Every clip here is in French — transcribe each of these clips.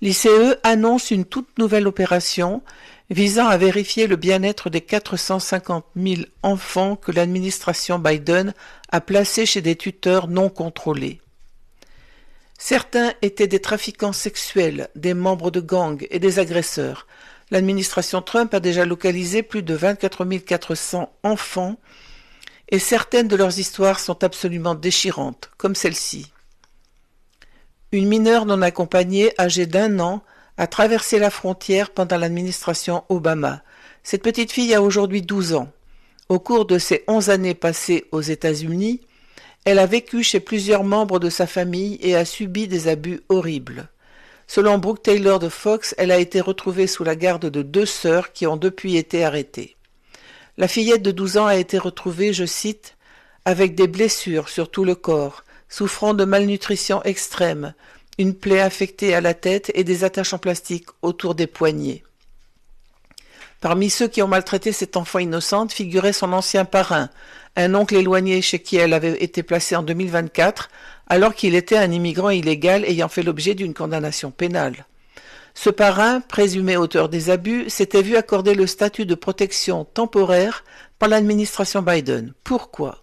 L'ICE annonce une toute nouvelle opération visant à vérifier le bien-être des 450 000 enfants que l'administration Biden a placés chez des tuteurs non contrôlés. Certains étaient des trafiquants sexuels, des membres de gangs et des agresseurs. L'administration Trump a déjà localisé plus de 24 400 enfants et certaines de leurs histoires sont absolument déchirantes, comme celle-ci. Une mineure non accompagnée, âgée d'1 an, a traversé la frontière pendant l'administration Obama. Cette petite fille a aujourd'hui 12 ans. Au cours de ses 11 années passées aux États-Unis, elle a vécu chez plusieurs membres de sa famille et a subi des abus horribles. Selon Brooke Taylor de Fox, elle a été retrouvée sous la garde de 2 sœurs qui ont depuis été arrêtées. La fillette de 12 ans a été retrouvée, je cite, « avec des blessures sur tout le corps, souffrant de malnutrition extrême, une plaie affectée à la tête et des attaches en plastique autour des poignets. » Parmi ceux qui ont maltraité cette enfant innocente figurait son ancien parrain, un oncle éloigné chez qui elle avait été placée en 2024, alors qu'il était un immigrant illégal ayant fait l'objet d'une condamnation pénale. Ce parrain, présumé auteur des abus, s'était vu accorder le statut de protection temporaire par l'administration Biden. Pourquoi ?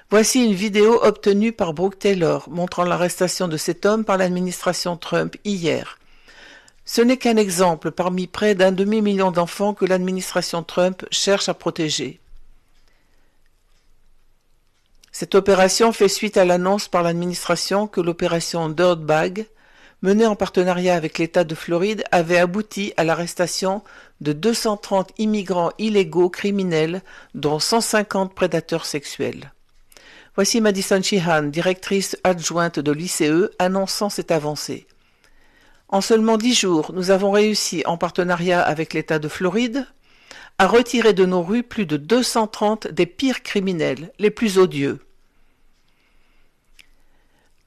Voici une vidéo obtenue par Brooke Taylor montrant l'arrestation de cet homme par l'administration Trump hier. Ce n'est qu'un exemple parmi près d'1 demi-million d'enfants que l'administration Trump cherche à protéger. Cette opération fait suite à l'annonce par l'administration que l'opération Dirtbag, menée en partenariat avec l'État de Floride, avait abouti à l'arrestation de 230 immigrants illégaux criminels, dont 150 prédateurs sexuels. Voici Madison Sheehan, directrice adjointe de l'ICE, annonçant cette avancée. En seulement 10 jours, nous avons réussi, en partenariat avec l'État de Floride, à retirer de nos rues plus de 230 des pires criminels, les plus odieux.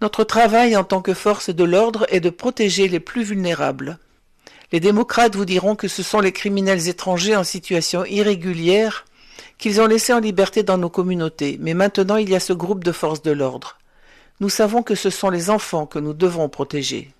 Notre travail en tant que force de l'ordre est de protéger les plus vulnérables. Les démocrates vous diront que ce sont les criminels étrangers en situation irrégulière qu'ils ont laissés en liberté dans nos communautés, mais maintenant il y a ce groupe de forces de l'ordre. Nous savons que ce sont les enfants que nous devons protéger.